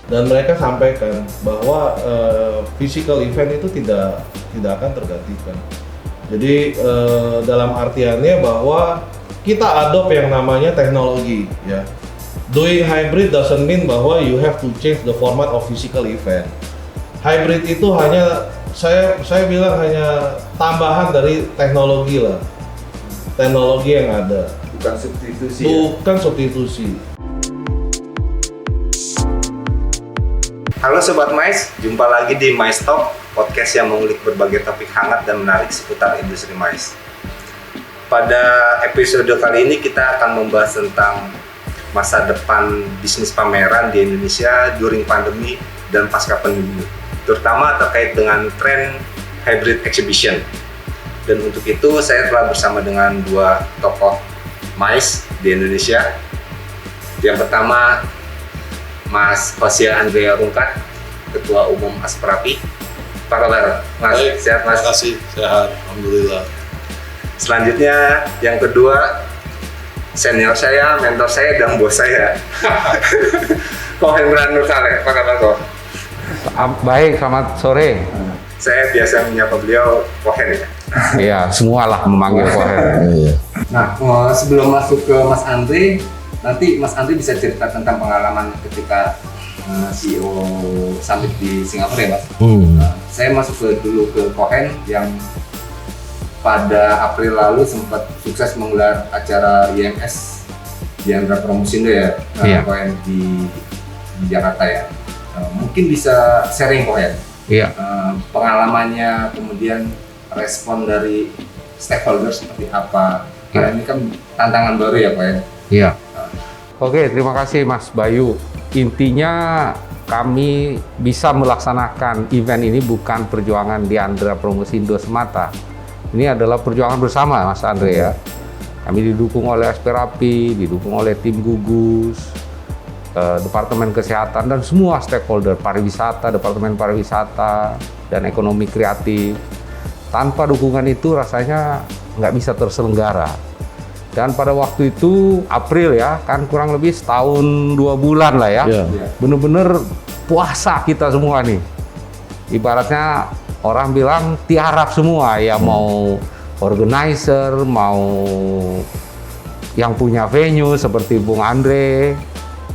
dan mereka sampaikan bahwa physical event itu tidak akan tergantikan. Jadi dalam artiannya bahwa kita adopt yang namanya teknologi, ya. Doing hybrid doesn't mean bahwa you have to change the format of physical event. Hybrid itu hanya saya bilang hanya tambahan dari teknologi lah, teknologi yang ada. Bukan substitusi. Bukan substitusi. Halo Sobat Mais, jumpa lagi di Mais Talk, podcast yang mengulik berbagai topik hangat dan menarik seputar industri mais. Pada episode kali ini kita akan membahas tentang masa depan bisnis pameran di Indonesia during pandemi dan pasca pandemi, terutama terkait dengan tren hybrid exhibition. Dan untuk itu saya telah bersama dengan dua tokoh mais di Indonesia. Yang pertama Mas Jose Andrea Rungkat, Ketua Umum Asperapi. Apa kabar Mas? Baik, Sehat Mas? Terima kasih, sehat, alhamdulillah. Selanjutnya yang kedua, senior saya, mentor saya, dan bos saya, Ko Hendra Nur Saleh. Apa kabar Ko? Baik, selamat sore. Saya biasa menyapa beliau Kohen ya. Iya, semualah memanggil Kohen. Nah, sebelum masuk ke Mas Andre, nanti Mas Andre bisa cerita tentang pengalaman ketika CEO Summit di Singapura ya Mas. Saya masuk dulu ke Kohen yang pada April lalu sempat sukses menggelar acara IMS di Andra Promosindo ya, Iya. Kohen di Jakarta ya. Mungkin bisa sharing Kohen. Iya. Pengalamannya, kemudian respon dari stakeholder seperti apa. Karena ini kan tantangan baru ya Kohen. Iya. Oke, terima kasih Mas Bayu. Intinya kami bisa melaksanakan event ini bukan perjuangan di Andra Promosindo semata. Ini adalah perjuangan bersama Mas Andre ya. Kami didukung oleh Asperapi, didukung oleh tim gugus, Departemen Kesehatan dan semua stakeholder pariwisata, Departemen Pariwisata dan Ekonomi Kreatif. Tanpa dukungan itu rasanya nggak bisa terselenggara. Dan pada waktu itu April ya, kan kurang lebih setahun 2 bulan lah ya. Bener-bener puasa kita semua nih. Ibaratnya orang bilang tiarap semua ya, mau organizer, mau yang punya venue seperti Bung Andre,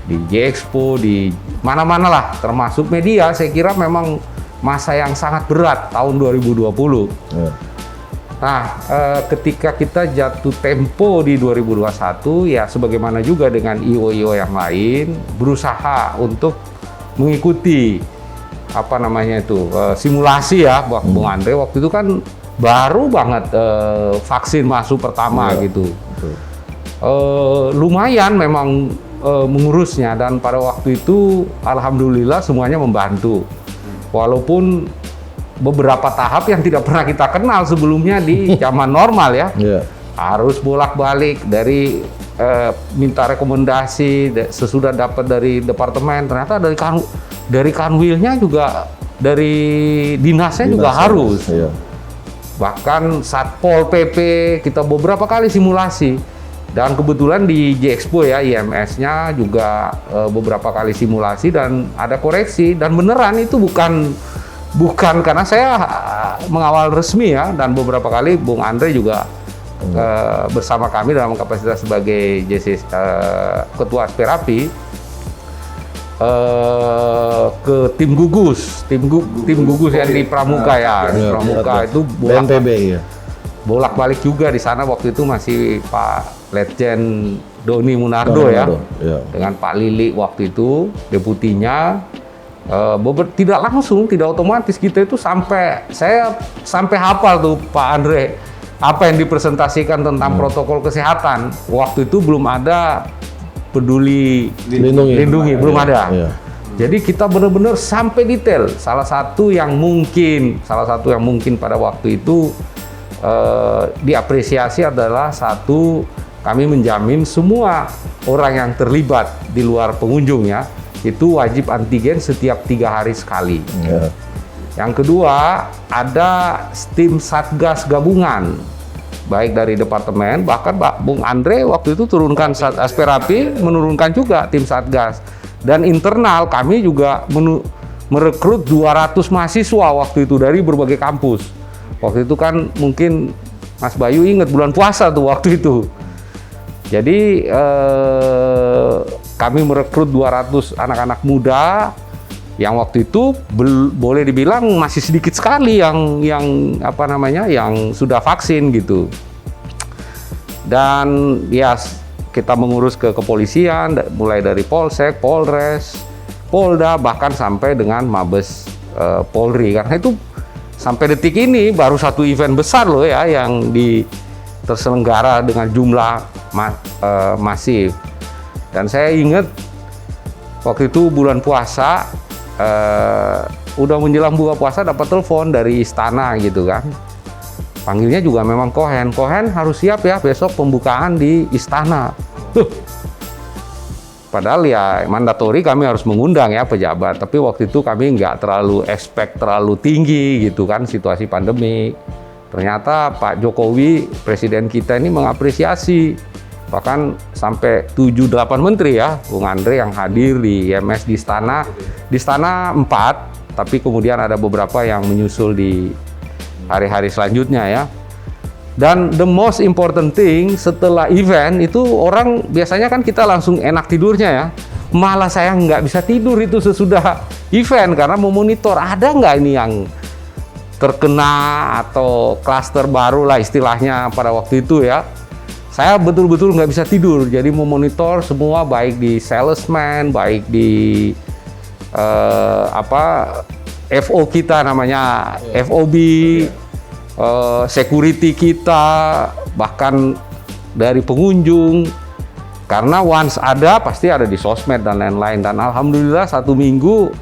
di J-Expo, di mana-mana lah, termasuk media. Saya kira memang masa yang sangat berat tahun 2020. Nah, ketika kita jatuh tempo di 2021, ya sebagaimana juga dengan IO-IO yang lain, berusaha untuk mengikuti apa namanya itu, simulasi ya, Bung Andre. Waktu itu kan baru banget vaksin masuk pertama gitu. Lumayan memang mengurusnya, dan pada waktu itu alhamdulillah semuanya membantu. Walaupun beberapa tahap yang tidak pernah kita kenal sebelumnya di zaman normal ya. Harus bolak-balik dari minta rekomendasi sesudah dapat dari departemen, ternyata dari kanwilnya juga, dari dinasnya juga harus. Bahkan Satpol PP kita beberapa kali simulasi, dan kebetulan di J-Expo ya, IMS-nya juga beberapa kali simulasi dan ada koreksi, dan beneran itu bukan karena saya mengawal resmi ya, dan beberapa kali Bung Andre juga bersama kami dalam kapasitas sebagai Ketua Asperapi ke tim gugus yang di Pramuka ya, di Pramuka itu BNPB ya. Bolak-balik juga di sana. Waktu itu masih Pak Letjen Doni Munardo ya, dengan Pak Lili waktu itu deputinya. Tidak langsung, tidak otomatis kita itu saya sampai hafal tuh Pak Andre apa yang dipresentasikan tentang protokol kesehatan. Waktu itu belum ada Peduli Lindungi belum ada. Jadi kita benar-benar sampai detail. Salah satu yang mungkin pada waktu itu diapresiasi adalah kami menjamin semua orang yang terlibat di luar pengunjungnya itu wajib antigen setiap 3 hari sekali. Yang kedua, ada tim Satgas gabungan, baik dari departemen, bahkan Bung Andre waktu itu turunkan Asperapi menurunkan juga tim Satgas. Dan internal kami juga merekrut 200 mahasiswa waktu itu dari berbagai kampus. Waktu itu kan mungkin Mas Bayu ingat bulan puasa tuh waktu itu. Jadi kami merekrut 200 anak-anak muda yang waktu itu boleh dibilang masih sedikit sekali yang sudah vaksin gitu. Dan ya kita mengurus ke kepolisian mulai dari Polsek, Polres, Polda, bahkan sampai dengan Mabes Polri. Karena itu sampai detik ini baru satu event besar loh ya yang terselenggara dengan jumlah masif. Dan saya ingat waktu itu bulan puasa, udah menjelang buka puasa dapat telepon dari istana gitu kan. Panggilnya juga memang Cohen harus siap ya besok pembukaan di istana. Padahal ya mandatori kami harus mengundang ya pejabat, tapi waktu itu kami nggak terlalu expect terlalu tinggi gitu kan situasi pandemi. Ternyata Pak Jokowi, presiden kita ini mengapresiasi, bahkan sampai 7-8 menteri ya, Bung Andre yang hadir di IMS di istana 4, tapi kemudian ada beberapa yang menyusul di hari-hari selanjutnya ya. Dan the most important thing setelah event itu orang biasanya kan kita langsung enak tidurnya ya. Malah saya nggak bisa tidur itu sesudah event karena memonitor ada nggak ini yang terkena atau klaster baru lah istilahnya pada waktu itu ya. Saya betul-betul nggak bisa tidur. Jadi memonitor semua baik di salesman, baik di FO kita namanya FOB. Security kita, bahkan dari pengunjung, karena once ada pasti ada di sosmed dan lain-lain. Dan alhamdulillah 1 minggu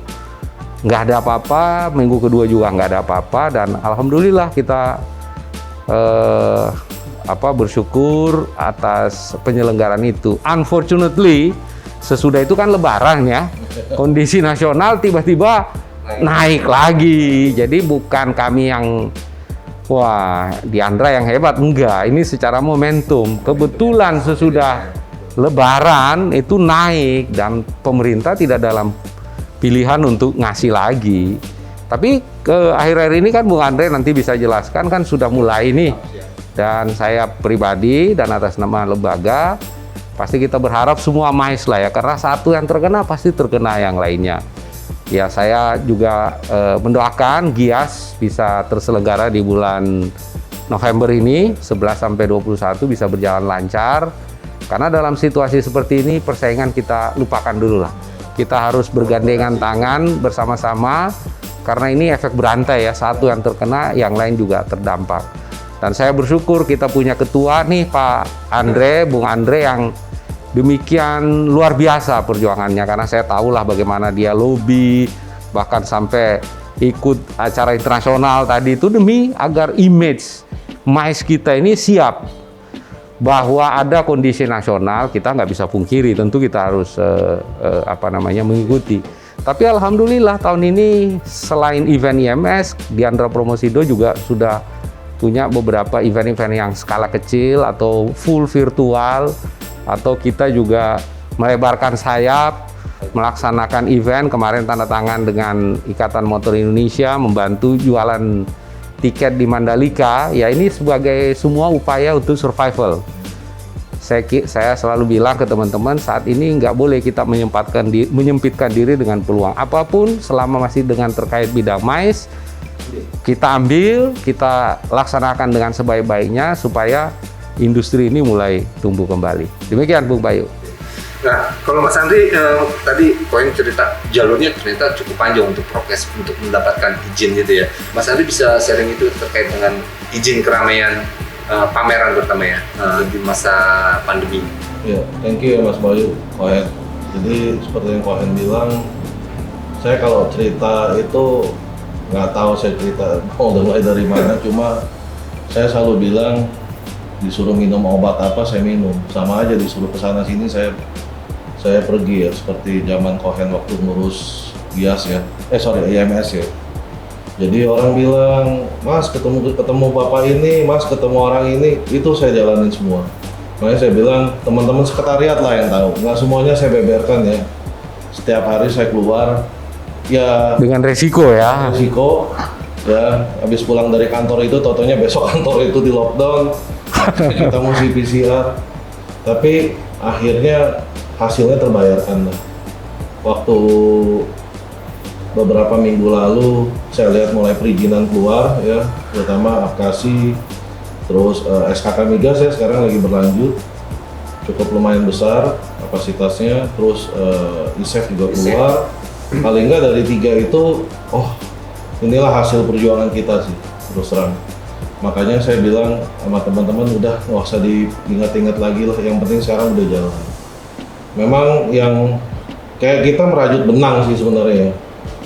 nggak ada apa-apa, minggu kedua juga nggak ada apa-apa, dan alhamdulillah kita bersyukur atas penyelenggaraan itu. Unfortunately sesudah itu kan Lebaran ya, kondisi nasional tiba-tiba naik lagi. Jadi bukan kami yang wah, Diandra yang hebat, enggak. Ini secara momentum. Kebetulan sesudah Lebaran itu naik dan pemerintah tidak dalam pilihan untuk ngasih lagi. Tapi ke akhir-akhir ini kan Bung Andre nanti bisa jelaskan kan sudah mulai nih. Dan saya pribadi dan atas nama lembaga pasti kita berharap semua mais lah ya, karena satu yang terkena pasti terkena yang lainnya. Ya, saya juga mendoakan GIAS bisa terselenggara di bulan November ini 11 sampai 21 bisa berjalan lancar. Karena dalam situasi seperti ini persaingan kita lupakan dulu lah. Kita harus bergandengan tangan bersama-sama karena ini efek berantai ya, satu yang terkena yang lain juga terdampak. Dan saya bersyukur kita punya ketua nih Pak Andre, Bung Andre yang demikian luar biasa perjuangannya, karena saya tahulah bagaimana dia lobby, bahkan sampai ikut acara internasional tadi itu demi agar image mais kita ini siap. Bahwa ada kondisi nasional kita nggak bisa pungkiri, tentu kita harus mengikuti. Tapi alhamdulillah tahun ini selain event IMS, Diandra Promosindo juga sudah punya beberapa event-event yang skala kecil atau full virtual. Atau kita juga melebarkan sayap, melaksanakan event, kemarin tanda tangan dengan Ikatan Motor Indonesia, membantu jualan tiket di Mandalika, ya ini sebagai semua upaya untuk survival. Saya selalu bilang ke teman-teman, saat ini nggak boleh kita menyempitkan diri dengan peluang apapun, selama masih dengan terkait bidang mais, kita ambil, kita laksanakan dengan sebaik-baiknya supaya industri ini mulai tumbuh kembali. Demikian Bung Bayu. Nah, kalau Mas Andri tadi poin cerita jalurnya ternyata cukup panjang untuk prokes untuk mendapatkan izin gitu ya. Mas Andri bisa sharing itu terkait dengan izin keramaian pameran terutama ya di masa pandemi. Ya, thank you ya Mas Bayu, Cohen. Jadi seperti yang Cohen bilang, saya kalau cerita itu nggak tahu saya cerita mau mulai dari mana. Cuma saya selalu bilang, disuruh minum obat apa saya minum, sama aja disuruh kesana sini saya pergi ya, seperti zaman Cohen waktu ngurus GIAS ya, IMS ya. Jadi orang bilang, Mas ketemu bapak ini, Mas ketemu orang ini, itu saya jalanin semua. Makanya saya bilang teman-teman sekretariat lah yang tahu, nggak semuanya saya beberkan ya. setiap hari saya keluar, ya Dengan resiko ya. risiko, ya habis pulang dari kantor itu, totonya besok kantor itu di lockdown, kita mesti PCR, tapi akhirnya hasilnya terbayarkan lah. Waktu beberapa minggu lalu saya lihat mulai perizinan keluar ya, terutama Apkasi, terus SKK Migas ya sekarang lagi berlanjut, cukup lumayan besar kapasitasnya, terus ISEF juga keluar. Paling nggak dari 3 itu, oh inilah hasil perjuangan kita sih, terus terang. Makanya saya bilang sama teman-teman, udah nggak usah diingat-ingat lagi lah, yang penting sekarang udah jalan. Memang yang kayak kita merajut benang sih sebenarnya ya.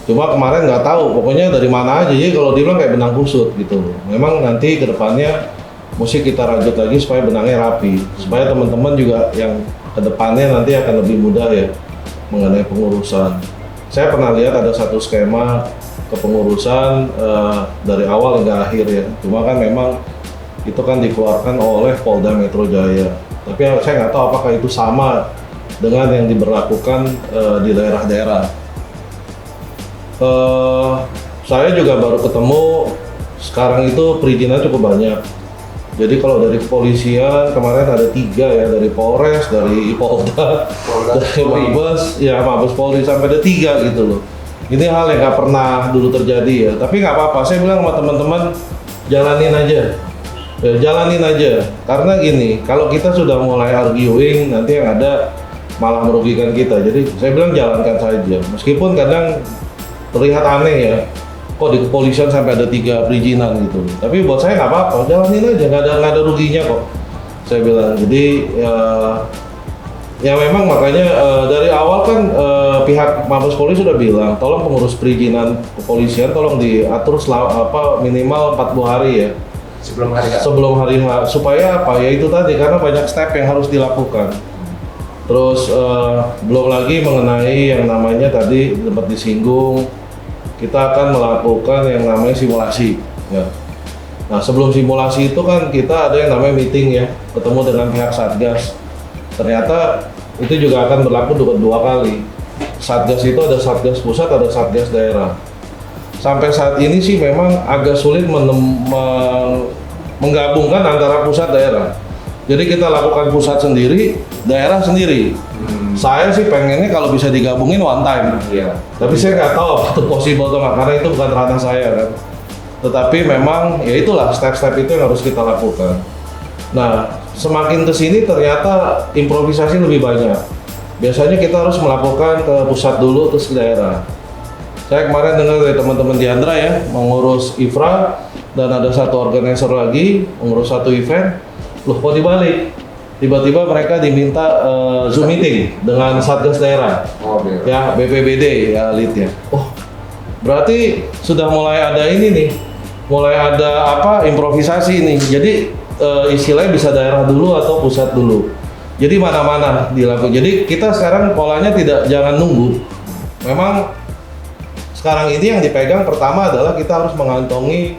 Cuma kemarin nggak tahu, pokoknya dari mana aja, jadi kalau dibilang kayak benang kusut gitu. Memang nanti ke depannya mesti kita rajut lagi supaya benangnya rapi, supaya teman-teman juga yang ke depannya nanti akan lebih mudah ya mengenai pengurusan. Saya pernah lihat ada satu skema kepengurusan dari awal hingga akhir ya. Cuma kan memang itu kan dikeluarkan oleh Polda Metro Jaya. Tapi saya nggak tahu apakah itu sama dengan yang diberlakukan di daerah-daerah. Saya juga baru ketemu sekarang itu perizinan cukup banyak. Jadi kalau dari kepolisian kemarin ada 3 ya, dari Polres, dari Polda, dari Mabes, ya Mabes Polri sampai ada 3 gitu loh. Ini hal yang nggak pernah dulu terjadi ya. Tapi nggak apa-apa. Saya bilang sama teman-teman, jalanin aja. Ya, jalanin aja. Karena gini, kalau kita sudah mulai arguing, nanti yang ada malah merugikan kita. Jadi saya bilang jalankan saja. Meskipun kadang terlihat aneh ya, kok di kepolisian sampai ada 3 perizinan gitu. Tapi buat saya nggak apa-apa, jalanin aja, nggak ada ruginya kok. Saya bilang. Jadi ya memang makanya dari awal kan pihak Mabes Polri sudah bilang, tolong pengurus perizinan kepolisian tolong diatur minimal 40 hari ya. Sebelum hari supaya apa ya, itu tadi, karena banyak step yang harus dilakukan. Terus belum lagi mengenai yang namanya tadi sempat disinggung, kita akan melakukan yang namanya simulasi ya. Nah sebelum simulasi itu kan kita ada yang namanya meeting ya, ketemu dengan pihak Satgas. Ternyata itu juga akan berlaku 2 kali. Satgas itu ada Satgas pusat, ada Satgas daerah. Sampai saat ini sih memang agak sulit menggabungkan antara pusat daerah. Jadi kita lakukan pusat sendiri, daerah sendiri. Saya sih pengennya kalau bisa digabungin one time. Iya. Tapi saya nggak tahu apa itu possible atau nggak, karena itu bukan ranah saya kan. Tetapi memang ya itulah step-step itu yang harus kita lakukan. Nah, semakin kesini ternyata improvisasi lebih banyak. Biasanya kita harus melakukan ke pusat dulu, terus ke daerah. Saya kemarin dengar dari teman-teman Diandra ya, mengurus IFRA, dan ada satu organizer lagi mengurus satu event. Loh kok dibalik? Tiba-tiba mereka diminta Zoom meeting dengan Satgas daerah, ya BPBD ya lead ya. Oh, berarti sudah mulai ada ini nih, mulai ada improvisasi nih. Jadi istilahnya bisa daerah dulu atau pusat dulu. Jadi mana-mana dilakukan. Jadi kita sekarang polanya jangan nunggu. Memang sekarang ini yang dipegang pertama adalah kita harus mengantongi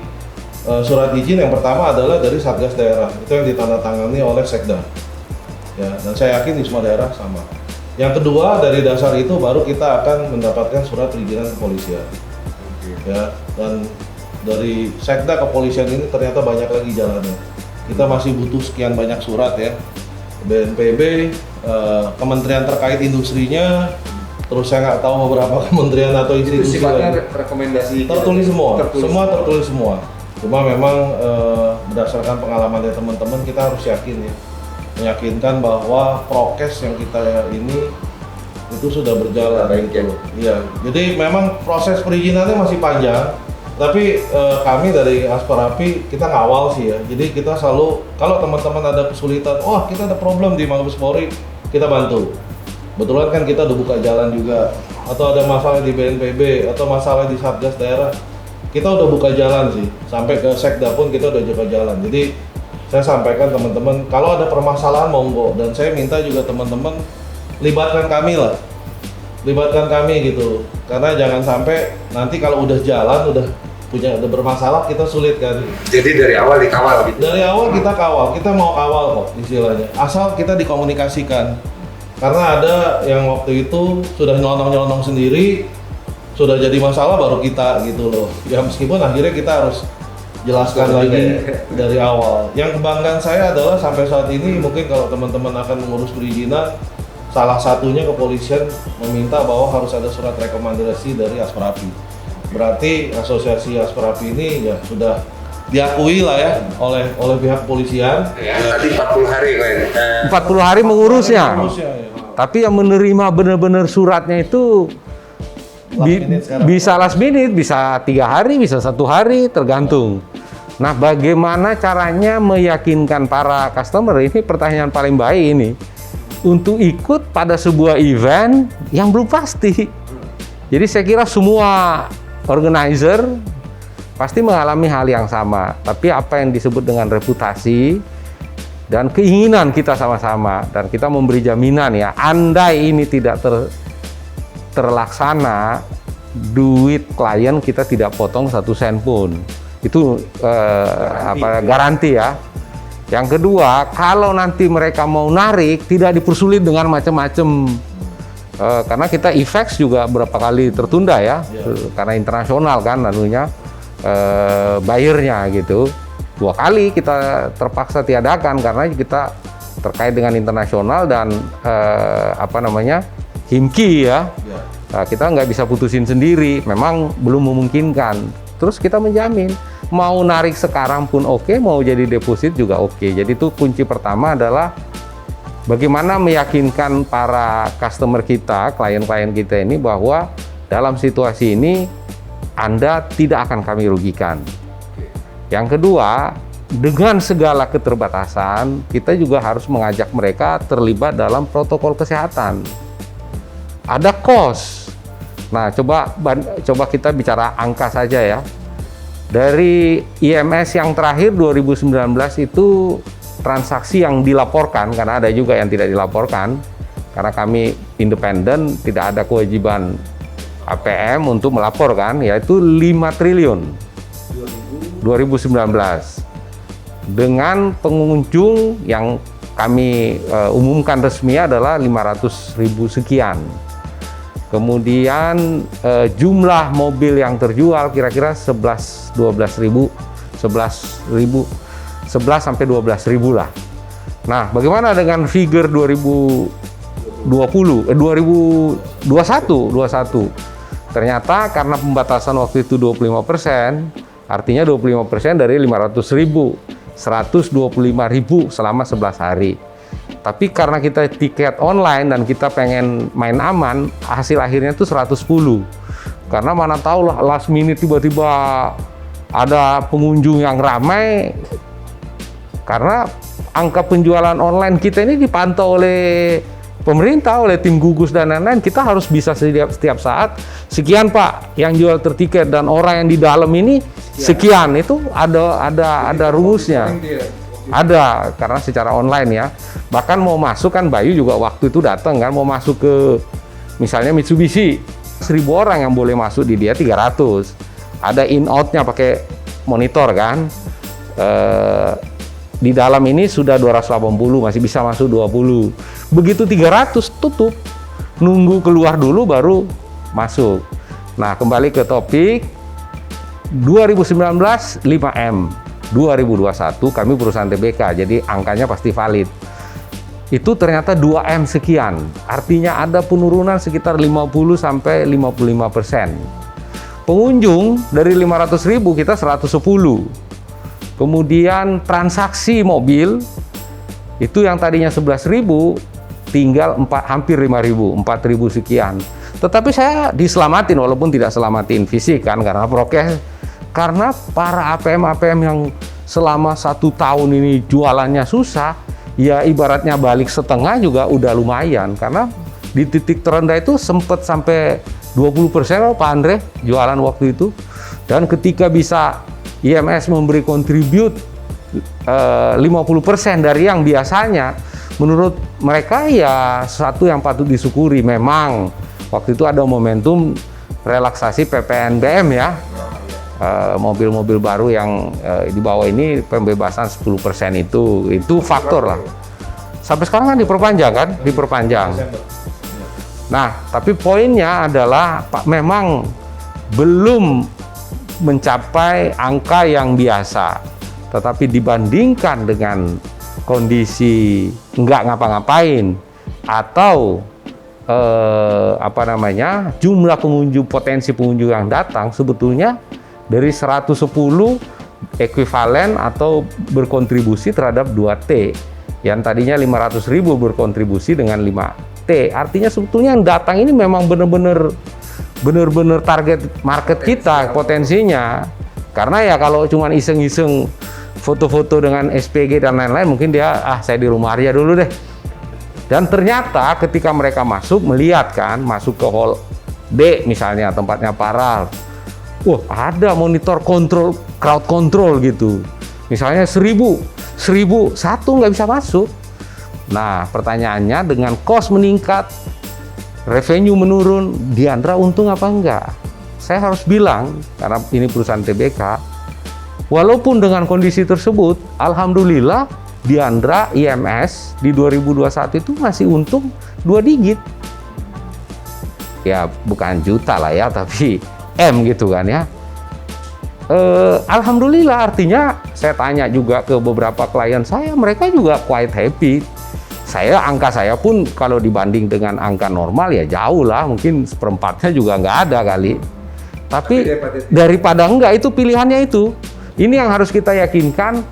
surat izin. Yang pertama adalah dari Satgas daerah, itu yang ditandatangani oleh Sekda. Ya, dan saya yakin di semua daerah sama. Yang kedua, dari dasar itu baru kita akan mendapatkan surat perizinan kepolisian. Ya, dan dari Sekda kepolisian ini ternyata banyak lagi jalannya. Kita masih butuh sekian banyak surat ya. BNPB, kementerian terkait industrinya, terus saya nggak tahu beberapa kementerian atau institusi lain. Rekomendasi Tertulis semua, semua tertulis semua. Cuma memang berdasarkan pengalaman dari teman-teman, kita harus yakin ya, meyakinkan bahwa prokes yang kita ini itu sudah berjalan. Baik ya. Iya, jadi memang proses perizinannya masih panjang, tapi kami dari Asperapi kita ngawal sih ya. Jadi kita selalu, kalau teman-teman ada kesulitan, kita ada problem di Mabes Polri, kita bantu. Kebetulan kan kita udah buka jalan juga, atau ada masalah di BNPB atau masalah di Satgas daerah, kita udah buka jalan sih. Sampai ke Sekda pun kita udah buka jalan. Jadi saya sampaikan teman-teman, kalau ada permasalahan monggo, dan saya minta juga teman-teman libatkan kami lah, libatkan kami gitu, karena jangan sampai nanti kalau udah jalan, udah bermasalah, kita sulit kan. Jadi dari awal dikawal gitu. Dari awal kita kawal, kita mau kawal kok istilahnya, asal kita dikomunikasikan. Karena ada yang waktu itu sudah nyelonong-nyelonong sendiri, sudah jadi masalah baru kita gitu loh. Ya meskipun akhirnya kita harus jelaskan lagi dari awal. Yang kebanggaan saya adalah sampai saat ini mungkin kalau teman-teman akan mengurus perizinan, salah satunya kepolisian meminta bahwa harus ada surat rekomendasi dari Asprapi. Berarti asosiasi Asprapi ini ya sudah diakui lah ya oleh pihak kepolisian. Ya, tadi 40 hari kan. 40 hari mengurusnya. Ya. Tapi yang menerima benar-benar suratnya itu bisa last minute, bisa 3 hari, bisa 1 hari, tergantung. Nah, bagaimana caranya meyakinkan para customer, ini pertanyaan paling baik ini, untuk ikut pada sebuah event yang belum pasti. Jadi saya kira semua organizer pasti mengalami hal yang sama. Tapi apa yang disebut dengan reputasi dan keinginan kita sama-sama, dan kita memberi jaminan ya, andai ini tidak terlaksana, duit klien kita tidak potong 1 sen pun. Itu garanti ya. Yang kedua, kalau nanti mereka mau narik, tidak dipersulit dengan macam-macam. Karena kita IFEX juga berapa kali tertunda ya, karena internasional kan anunya, bayarnya gitu. 2 kali kita terpaksa tiadakan karena kita terkait dengan internasional dan HIMKI ya. Nah, kita nggak bisa putusin sendiri, memang belum memungkinkan. Terus kita menjamin mau narik sekarang pun oke, mau jadi deposit juga oke. Jadi itu kunci pertama adalah bagaimana meyakinkan para customer kita, klien-klien kita ini bahwa dalam situasi ini Anda tidak akan kami rugikan. Yang kedua, dengan segala keterbatasan, kita juga harus mengajak mereka terlibat dalam protokol kesehatan. Ada cost. Nah, coba kita bicara angka saja ya. Dari IMS yang terakhir 2019 itu transaksi yang dilaporkan, karena ada juga yang tidak dilaporkan, karena kami independen, tidak ada kewajiban APM untuk melaporkan, yaitu 5 triliun 2019. Dengan pengunjung yang kami umumkan resmi adalah 500.000 sekian. Kemudian jumlah mobil yang terjual kira-kira 11 sampai 12.000 lah. Nah, bagaimana dengan figure 2021? Ternyata karena pembatasan waktu itu 25%, artinya 25% dari 500.000, 125.000 selama 11 hari. Tapi karena kita tiket online dan kita pengen main aman, hasil akhirnya itu 110. Karena mana tahu lah last minute tiba-tiba ada pengunjung yang ramai. Karena angka penjualan online kita ini dipantau oleh pemerintah, oleh tim gugus dan lain-lain. Kita harus bisa setiap saat, sekian Pak yang jual tertiket dan orang yang di dalam ini sekian. Itu ada rumusnya. Ada, karena secara online ya. Bahkan mau masuk kan Bayu juga waktu itu datang kan, mau masuk ke misalnya Mitsubishi, 1.000 orang yang boleh masuk di dia 300. Ada in out-nya pakai monitor kan. Di dalam ini sudah 280, masih bisa masuk 20. Begitu 300 tutup, nunggu keluar dulu baru masuk. Nah, kembali ke topik 2019 5M. 2021 kami perusahaan TBK, jadi angkanya pasti valid. Itu ternyata 2M sekian, artinya ada penurunan sekitar 50 sampai 55%. Pengunjung dari 500.000 kita 110. Kemudian transaksi mobil itu yang tadinya 11.000 tinggal hampir 5.000, 4.000 sekian. Tetapi saya diselamatin walaupun tidak selamatin fisik kan, karena prokes. Karena para APM yang selama 1 tahun ini jualannya susah, ya ibaratnya balik setengah juga udah lumayan. Karena di titik terendah itu sempat sampai 20% Pak Andre jualan waktu itu. Dan ketika bisa IMS memberi kontribut 50% dari yang biasanya, menurut mereka ya sesuatu yang patut disyukuri. Memang waktu itu ada momentum relaksasi PPNBM ya. Mobil-mobil baru yang di bawah ini pembebasan 10% itu faktor lah. sampai sekarang kan diperpanjang kan, diperpanjang. Desember. Nah, tapi poinnya adalah Pak memang belum mencapai angka yang biasa. Tetapi dibandingkan dengan kondisi nggak ngapa-ngapain atau jumlah pengunjung, potensi pengunjung yang datang sebetulnya dari 110 ekuivalen atau berkontribusi terhadap 2T yang tadinya 500.000 berkontribusi dengan 5T. Artinya sebetulnya yang datang ini memang benar-benar target market kita, potensinya. Karena ya kalau cuma iseng-iseng foto-foto dengan SPG dan lain-lain, mungkin dia saya di rumah aja dulu deh. Dan ternyata ketika mereka melihat kan, masuk ke hall D misalnya, tempatnya Paral, ada monitor kontrol, crowd control gitu. Misalnya 1.000, satu nggak bisa masuk. Nah, pertanyaannya dengan cost meningkat, revenue menurun, Diandra untung apa enggak? Saya harus bilang, karena ini perusahaan TBK, walaupun dengan kondisi tersebut, alhamdulillah Diandra IMS di 2021 itu masih untung 2 digit. Ya bukan juta lah ya, tapi M gitu kan ya. Alhamdulillah, artinya saya tanya juga ke beberapa klien saya, mereka juga quite happy. Angka saya pun kalau dibanding dengan angka normal ya jauh lah, mungkin seperempatnya juga nggak ada kali. Tapi daripada enggak, itu pilihannya itu. Ini yang harus kita yakinkan.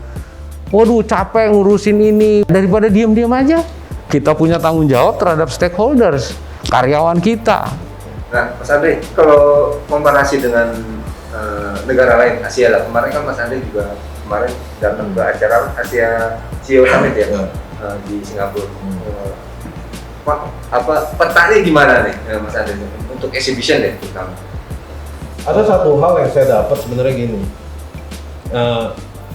Waduh, capek ngurusin ini, daripada diem-diem aja. Kita punya tanggung jawab terhadap stakeholders, karyawan kita. Nah, Mas Andre, kalau komparasi dengan negara lain, Asia lah. Kemarin kan Mas Andre juga datang ke acara Asia CEO Summit ya, di Singapura. Petanya gimana nih, Mas Andre, untuk exhibition deh terutama? Ada satu hal yang saya dapat sebenarnya gini.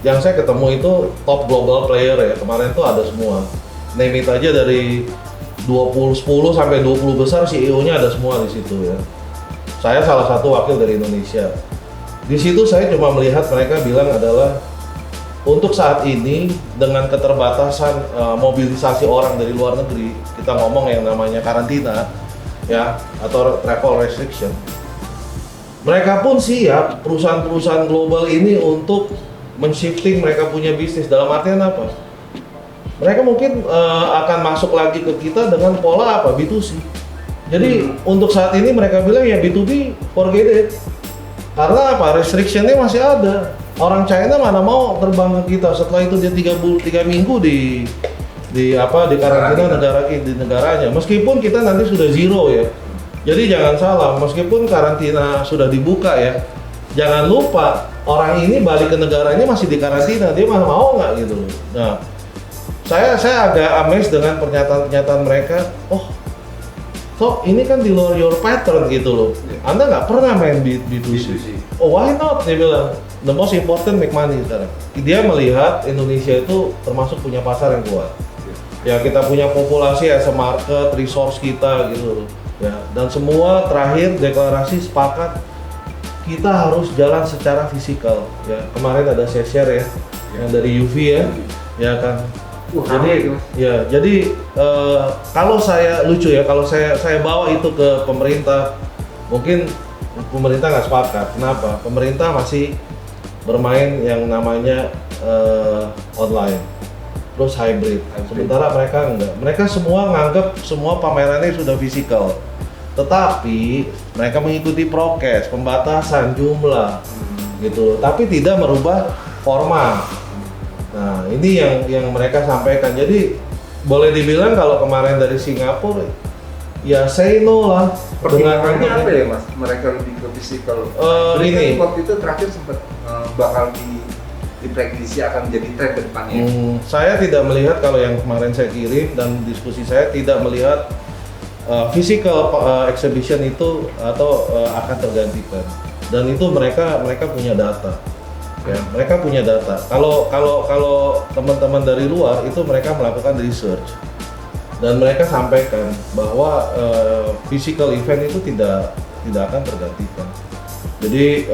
Yang saya ketemu itu top global player ya, kemarin tuh ada semua. Name it aja dari 10 sampai 20 besar CEO-nya ada semua di situ ya. Saya salah satu wakil dari Indonesia. Di situ saya cuma melihat mereka bilang adalah untuk saat ini dengan keterbatasan mobilisasi orang dari luar negeri, kita ngomong yang namanya karantina ya atau travel restriction. Mereka pun siap, perusahaan-perusahaan global ini untuk men-shifting mereka punya bisnis. Dalam artian apa? Mereka mungkin akan masuk lagi ke kita dengan pola apa? B2C. Jadi untuk saat ini mereka bilang ya B2B, forget it. Karena apa? Restriction-nya masih ada. Orang China mana mau terbang ke kita, setelah itu dia 3 minggu di karantina di negaranya. Meskipun kita nanti sudah zero ya. Jadi jangan salah, meskipun karantina sudah dibuka ya, jangan lupa orang ini balik ke negaranya masih di karantina, dia mana mau nggak gitu loh. Nah, saya agak amazed dengan pernyataan mereka. So ini kan di luar your pattern gitu loh. Anda nggak pernah main B2C. Why not? Dia bilang the most important make money sekarang. Dia melihat Indonesia itu termasuk punya pasar yang kuat. Ya kita punya populasi as a market, resource kita gitu loh. Ya, dan semua terakhir deklarasi sepakat kita harus jalan secara fisikal. Ya, kemarin ada share ya, yang dari UV ya kan. Jadi kalau saya lucu ya, kalau saya bawa itu ke pemerintah, mungkin pemerintah nggak sepakat. Kenapa? Pemerintah masih bermain yang namanya online, terus hybrid. Sementara mereka enggak. Mereka semua nganggap semua pamerannya sudah fisikal. Tetapi mereka mengikuti prokes, pembatasan jumlah gitu, tapi tidak merubah format. Nah, ini yang mereka sampaikan. Jadi boleh dibilang kalau kemarin dari Singapura ya say no lah. Pertimbangannya apa ya Mas? Mereka lebih ke fisikal. Ini waktu itu terakhir sempat bakal diprediksi akan jadi tren ke depannya. Saya tidak melihat, kalau yang kemarin saya kirim dan diskusi saya tidak melihat physical exhibition itu atau akan tergantikan, dan itu mereka punya data ya, mereka punya data. Kalau teman-teman dari luar itu mereka melakukan research dan mereka sampaikan bahwa physical event itu tidak akan tergantikan. Jadi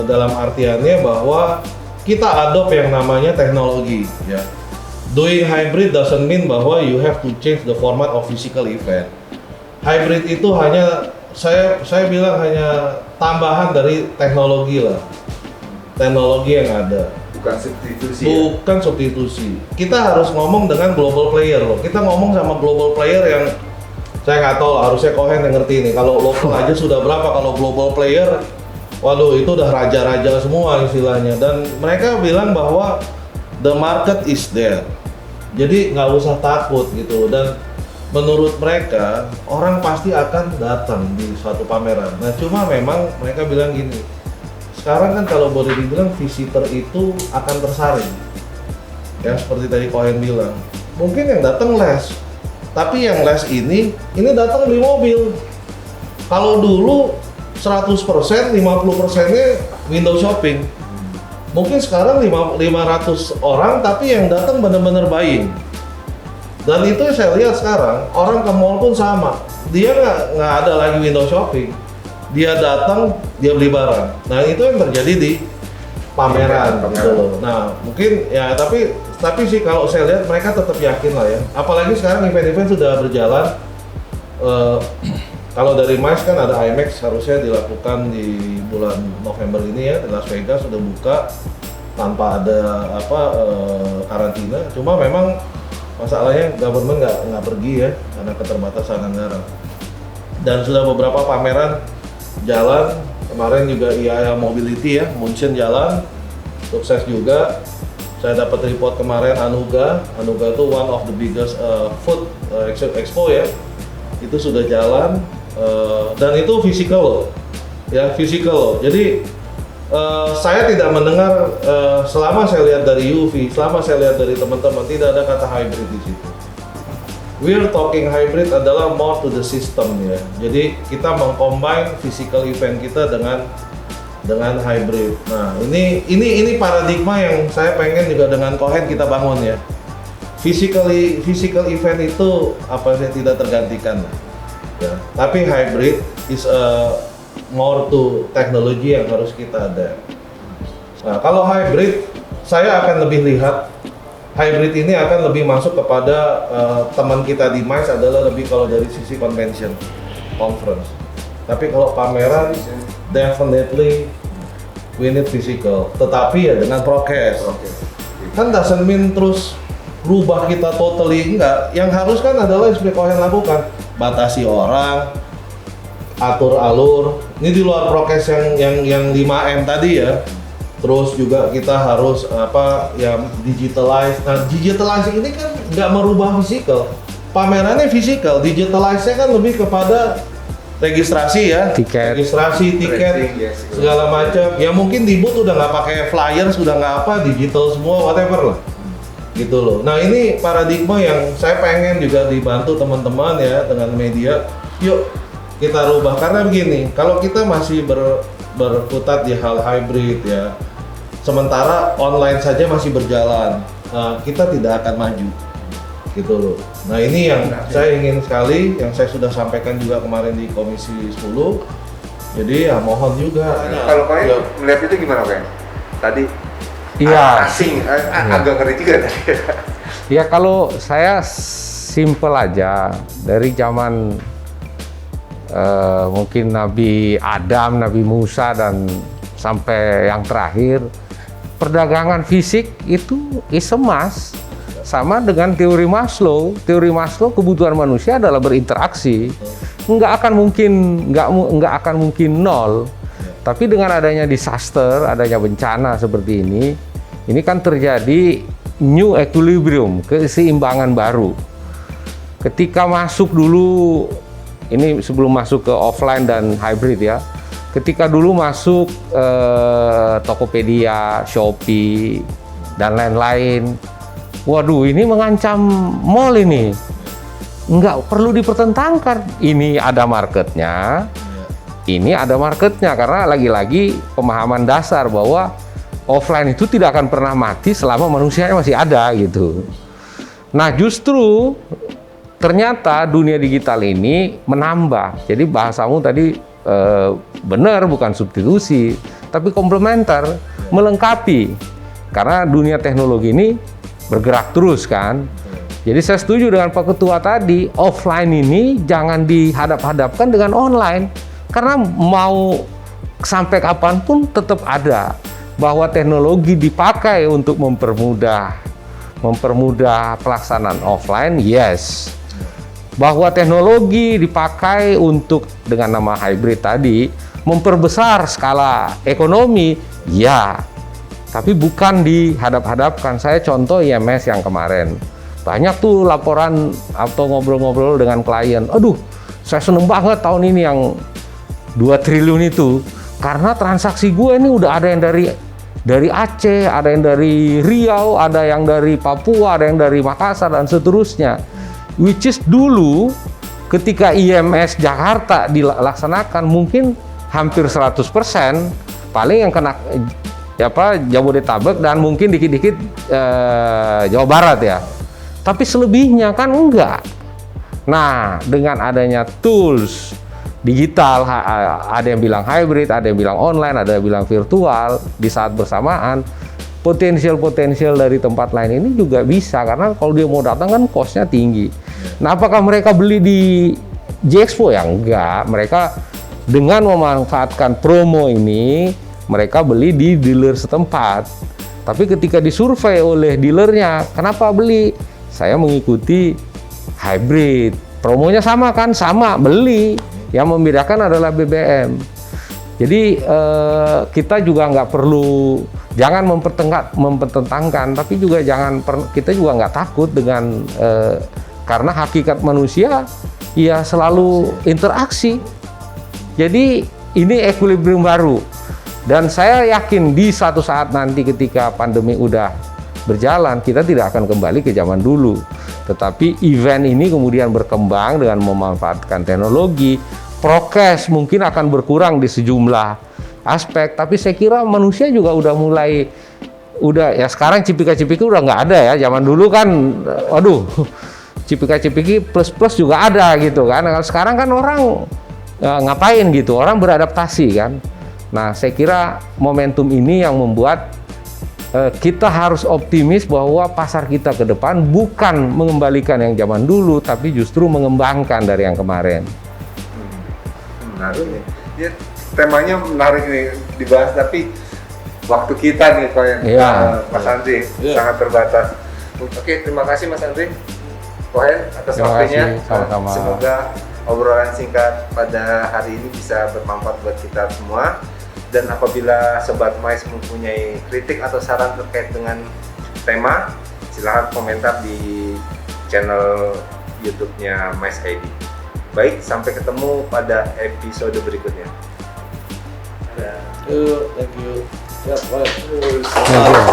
dalam artiannya bahwa kita adopt yang namanya teknologi ya. doing hybrid doesn't mean bahwa you have to change the format of physical event. Hybrid itu hanya saya bilang hanya tambahan dari teknologi lah, teknologi yang ada. Bukan substitusi. Bukan substitusi. Kita harus ngomong dengan global player loh. Kita ngomong sama global player yang saya nggak tahu, harusnya Cohen yang ngerti ini. Kalau lokal aja sudah berapa, kalau global player, waduh itu udah raja-raja semua istilahnya. Dan mereka bilang bahwa the market is there. Jadi nggak usah takut gitu. Dan menurut mereka orang pasti akan datang di suatu pameran. Nah cuma memang mereka bilang gini. Sekarang kan kalau boleh dibilang visitor itu akan tersaring. Ya seperti tadi Cohen bilang. Mungkin yang datang less. Tapi yang less ini datang beli mobil. Kalau dulu 100%, 50%-nya window shopping. Mungkin sekarang 500 orang tapi yang datang benar-benar buying. Dan itu saya lihat sekarang, orang ke mall pun sama. Dia nggak ada lagi window shopping. Dia datang, dia beli barang. Nah itu yang terjadi di pameran. Gitu loh. Nah mungkin ya tapi sih kalau saya lihat mereka tetap yakin lah ya. Apalagi sekarang event-event sudah berjalan. Kalau dari MICE kan ada IMAX harusnya dilakukan di bulan November ini ya, di Las Vegas sudah buka tanpa ada karantina. Cuma memang masalahnya government nggak pergi ya karena keterbatasan anggaran. Dan sudah beberapa pameran jalan, kemarin juga IAA Mobility ya, Munchen jalan, sukses juga. Saya dapat report kemarin Anuga itu one of the biggest food expo ya, itu sudah jalan. Dan itu physical loh, ya physical loh. Jadi saya tidak mendengar selama saya lihat dari UV, selama saya lihat dari teman-teman tidak ada kata hybrid di situ. We're talking hybrid adalah more to the system ya. Jadi kita mengcombine physical event kita dengan hybrid. Nah ini paradigma yang saya pengen juga dengan Cohen kita bangun ya. Physical event itu apa sih tidak tergantikan. Ya, tapi hybrid is more to teknologi yang harus kita ada. Nah, kalau hybrid, saya akan lebih lihat hybrid ini akan lebih masuk kepada teman kita di MICE adalah lebih kalau dari sisi convention, conference. Tapi kalau pameran, definitely we need physical. Tetapi ya dengan prokes. Kan doesn't mean terus rubah kita totally, enggak. Yang harus kan adalah seperti Cohen lakukan. Batasi orang, atur alur. Ini di luar prokes yang 5M tadi ya. Terus juga kita harus digitalize. Nah, digitalize ini kan nggak merubah fisikal. Pamerannya fisikal, digitalize-nya kan lebih kepada registrasi ya, registrasi tiket segala macam. Ya mungkin di booth udah nggak pakai flyer, sudah nggak digital semua, whatever lah. Gitu loh. Nah ini paradigma yang saya pengen juga dibantu teman-teman ya dengan media. Yuk kita rubah karena begini. Kalau kita masih berkutat di hal hybrid ya, sementara online saja masih berjalan, kita tidak akan maju. Gitu loh. Nah ini yang saya ingin sekali, yang saya sudah sampaikan juga kemarin di Komisi 10. Jadi ya mohon juga. Kalau kalian melihat itu gimana Ken? Tadi Iya. asing, agak ngeri juga tadi. Ya kalau saya simple aja dari zaman mungkin Nabi Adam, Nabi Musa dan sampai yang terakhir perdagangan fisik itu is a must. Sama dengan teori Maslow. Teori Maslow kebutuhan manusia adalah berinteraksi. Nggak akan mungkin nol. Tapi dengan adanya disaster, adanya bencana seperti ini kan terjadi new equilibrium, keseimbangan baru. Ketika masuk dulu, ini sebelum masuk ke offline dan hybrid ya, ketika dulu masuk Tokopedia, Shopee, dan lain-lain, waduh ini mengancam mall ini. Nggak perlu dipertentangkan, ini ada marketnya, karena lagi-lagi pemahaman dasar bahwa offline itu tidak akan pernah mati selama manusianya masih ada gitu. Nah justru ternyata dunia digital ini menambah. Jadi bahasamu tadi benar, bukan substitusi, tapi komplementer, melengkapi. Karena dunia teknologi ini bergerak terus kan. Jadi saya setuju dengan Pak Ketua tadi, offline ini jangan dihadap-hadapkan dengan online. Karena mau sampai kapanpun tetap ada. Bahwa teknologi dipakai untuk mempermudah pelaksanaan offline, yes. Bahwa teknologi dipakai untuk dengan nama hybrid tadi, memperbesar skala ekonomi, ya. Tapi bukan dihadap-hadapkan. Saya contoh IMS yang kemarin. Banyak tuh laporan atau ngobrol-ngobrol dengan klien. Aduh, saya seneng banget tahun ini yang 2 triliun itu. Karena transaksi gue ini udah ada yang dari Aceh, ada yang dari Riau, ada yang dari Papua, ada yang dari Makassar, dan seterusnya. Which is dulu ketika IMS Jakarta dilaksanakan mungkin hampir 100%, paling yang kena Jabodetabek dan mungkin dikit-dikit Jawa Barat ya. Tapi selebihnya kan enggak. Nah, dengan adanya tools digital, ada yang bilang hybrid, ada yang bilang online, ada yang bilang virtual, di saat bersamaan, potensial dari tempat lain ini juga bisa, karena kalau dia mau datang kan cost-nya tinggi. Nah, apakah mereka beli di J-Expo? Ya enggak. Mereka dengan memanfaatkan promo ini, mereka beli di dealer setempat. Tapi ketika disurvei oleh dealernya, kenapa beli? Saya mengikuti hybrid. Promonya sama kan? Sama, beli. Yang membedakan adalah BBM. Jadi kita juga nggak perlu, jangan mempertentangkan, tapi juga kita juga nggak takut dengan, karena hakikat manusia ya selalu interaksi. Jadi ini equilibrium baru. Dan saya yakin di suatu saat nanti ketika pandemi udah berjalan, kita tidak akan kembali ke zaman dulu. Tetapi event ini kemudian berkembang dengan memanfaatkan teknologi. Prokes mungkin akan berkurang di sejumlah aspek, tapi saya kira manusia juga udah mulai, ya sekarang cipika-cipiki udah nggak ada ya. Zaman dulu kan, waduh, cipika-cipiki plus-plus juga ada gitu kan. Sekarang kan orang ngapain gitu, orang beradaptasi kan. Nah, saya kira momentum ini yang membuat kita harus optimis bahwa pasar kita ke depan bukan mengembalikan yang zaman dulu, tapi justru mengembangkan dari yang kemarin. Menarik nih. Ya, temanya menarik nih dibahas, tapi waktu kita nih Mas Andri sangat terbatas. Oke, terima kasih Mas Andri Cohen atas waktunya. Sama-sama. Semoga obrolan singkat pada hari ini bisa bermanfaat buat kita semua. Dan apabila Sobat Mais mempunyai kritik atau saran terkait dengan tema, silahkan komentar di channel YouTube-nya Mais ID. Baik, sampai ketemu pada episode berikutnya. Thank you. Ya, Thank you.